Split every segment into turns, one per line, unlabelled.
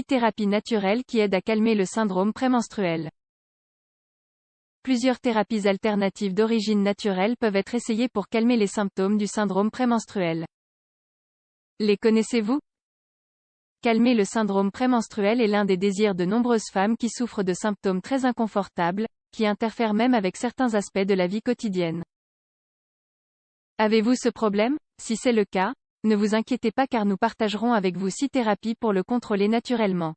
thérapies naturelles qui aident à calmer le syndrome prémenstruel. Plusieurs thérapies alternatives d'origine naturelle peuvent être essayées pour calmer les symptômes du syndrome prémenstruel. Les connaissez-vous? Calmer le syndrome prémenstruel est l'un des désirs de nombreuses femmes qui souffrent de symptômes très inconfortables, qui interfèrent même avec certains aspects de la vie quotidienne. Avez-vous ce problème? Si c'est le cas, ne vous inquiétez pas car nous partagerons avec vous 6 thérapies pour le contrôler naturellement.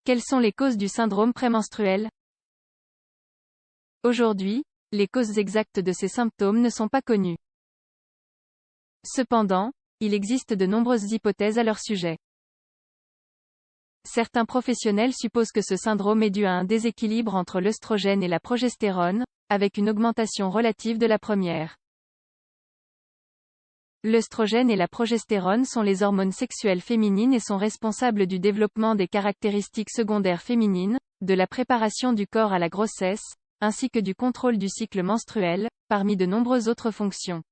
Quelles sont les causes du syndrome prémenstruel? Aujourd'hui, les causes exactes de ces symptômes ne sont pas connues. Cependant, il existe de nombreuses hypothèses à leur sujet. Certains professionnels supposent que ce syndrome est dû à un déséquilibre entre l'œstrogène et la progestérone, avec une augmentation relative de la première. L'œstrogène et la progestérone sont les hormones sexuelles féminines et sont responsables du développement des caractéristiques secondaires féminines, de la préparation du corps à la grossesse, ainsi que du contrôle du cycle menstruel, parmi de nombreuses autres fonctions.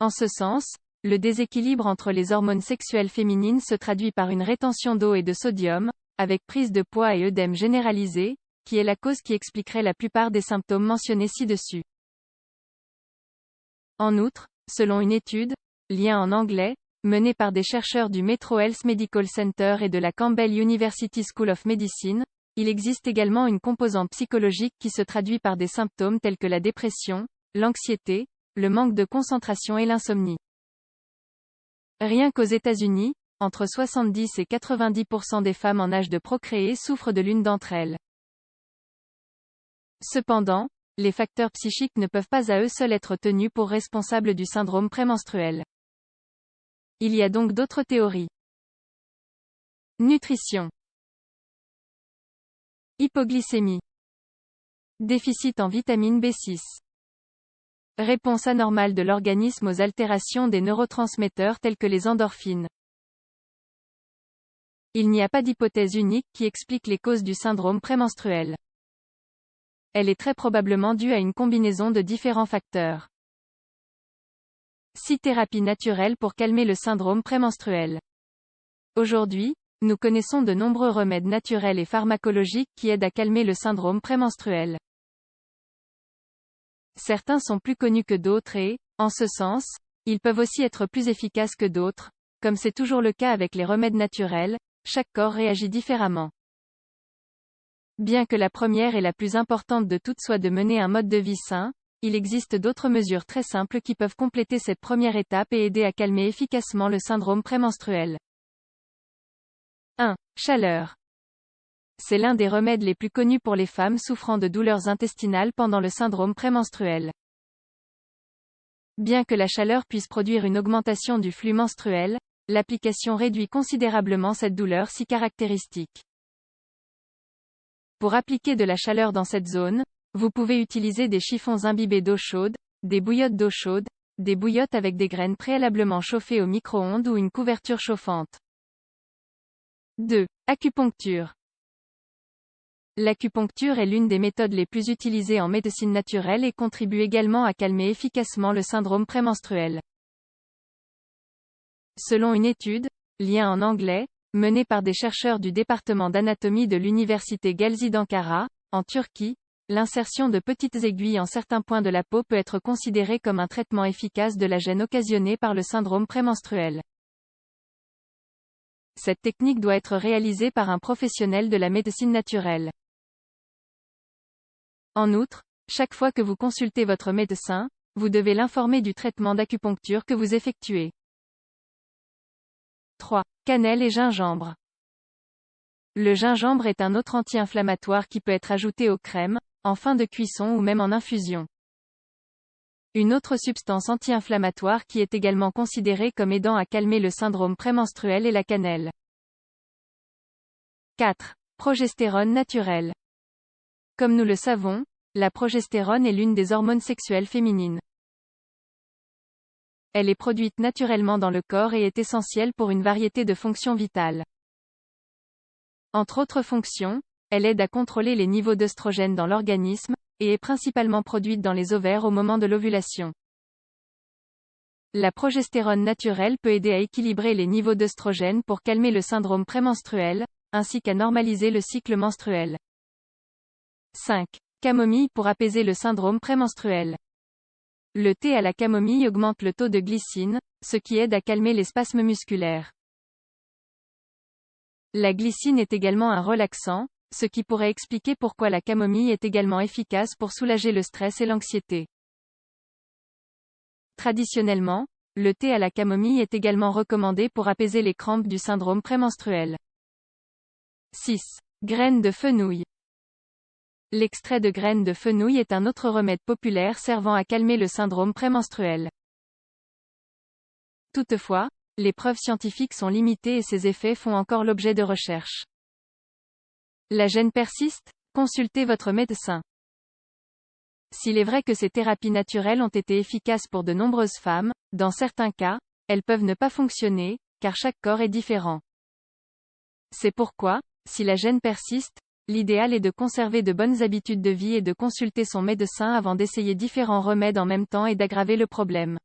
En ce sens, le déséquilibre entre les hormones sexuelles féminines se traduit par une rétention d'eau et de sodium, avec prise de poids et œdème généralisé, qui est la cause qui expliquerait la plupart des symptômes mentionnés ci-dessus. En outre, selon une étude, lien en anglais, menée par des chercheurs du Metro Health Medical Center et de la Campbell University School of Medicine, il existe également une composante psychologique qui se traduit par des symptômes tels que la dépression, l'anxiété, le manque de concentration et l'insomnie. Rien qu'aux États-Unis, entre 70 et 90% des femmes en âge de procréer souffrent de l'une d'entre elles. Cependant, les facteurs psychiques ne peuvent pas à eux seuls être tenus pour responsables du syndrome prémenstruel. Il y a donc d'autres théories. Nutrition. Hypoglycémie. Déficit en vitamine B6. Réponse anormale de l'organisme aux altérations des neurotransmetteurs tels que les endorphines. Il n'y a pas d'hypothèse unique qui explique les causes du syndrome prémenstruel. Elle est très probablement due à une combinaison de différents facteurs. 6 thérapies naturelles pour calmer le syndrome prémenstruel. Aujourd'hui, nous connaissons de nombreux remèdes naturels et pharmacologiques qui aident à calmer le syndrome prémenstruel. Certains sont plus connus que d'autres et, en ce sens, ils peuvent aussi être plus efficaces que d'autres. Comme c'est toujours le cas avec les remèdes naturels, chaque corps réagit différemment. Bien que la première et la plus importante de toutes soit de mener un mode de vie sain, il existe d'autres mesures très simples qui peuvent compléter cette première étape et aider à calmer efficacement le syndrome prémenstruel. 1. Chaleur. C'est l'un des remèdes les plus connus pour les femmes souffrant de douleurs intestinales pendant le syndrome prémenstruel. Bien que la chaleur puisse produire une augmentation du flux menstruel, l'application réduit considérablement cette douleur si caractéristique. Pour appliquer de la chaleur dans cette zone, vous pouvez utiliser des chiffons imbibés d'eau chaude, des bouillottes d'eau chaude, des bouillottes avec des graines préalablement chauffées au micro-ondes ou une couverture chauffante. 2. Acupuncture. L'acupuncture est l'une des méthodes les plus utilisées en médecine naturelle et contribue également à calmer efficacement le syndrome prémenstruel. Selon une étude, lien en anglais, menée par des chercheurs du département d'anatomie de l'université Gazi d'Ankara, en Turquie, l'insertion de petites aiguilles en certains points de la peau peut être considérée comme un traitement efficace de la gêne occasionnée par le syndrome prémenstruel. Cette technique doit être réalisée par un professionnel de la médecine naturelle. En outre, chaque fois que vous consultez votre médecin, vous devez l'informer du traitement d'acupuncture que vous effectuez. 3. Cannelle et gingembre. Le gingembre est un autre anti-inflammatoire qui peut être ajouté aux crèmes, en fin de cuisson ou même en infusion. Une autre substance anti-inflammatoire qui est également considérée comme aidant à calmer le syndrome prémenstruel est la cannelle. 4. Progestérone naturelle. Comme nous le savons, la progestérone est l'une des hormones sexuelles féminines. Elle est produite naturellement dans le corps et est essentielle pour une variété de fonctions vitales. Entre autres fonctions, elle aide à contrôler les niveaux d'œstrogène dans l'organisme, et est principalement produite dans les ovaires au moment de l'ovulation. La progestérone naturelle peut aider à équilibrer les niveaux d'œstrogène pour calmer le syndrome prémenstruel, ainsi qu'à normaliser le cycle menstruel. 5. Camomille pour apaiser le syndrome prémenstruel. Le thé à la camomille augmente le taux de glycine, ce qui aide à calmer les spasmes musculaires. La glycine est également un relaxant, ce qui pourrait expliquer pourquoi la camomille est également efficace pour soulager le stress et l'anxiété. Traditionnellement, le thé à la camomille est également recommandé pour apaiser les crampes du syndrome prémenstruel. 6. Graines de fenouil. L'extrait de graines de fenouil est un autre remède populaire servant à calmer le syndrome prémenstruel. Toutefois, les preuves scientifiques sont limitées et ces effets font encore l'objet de recherches. La gêne persiste? Consultez votre médecin. S'il est vrai que ces thérapies naturelles ont été efficaces pour de nombreuses femmes, dans certains cas, elles peuvent ne pas fonctionner, car chaque corps est différent. C'est pourquoi, si la gêne persiste, l'idéal est de conserver de bonnes habitudes de vie et de consulter son médecin avant d'essayer différents remèdes en même temps et d'aggraver le problème.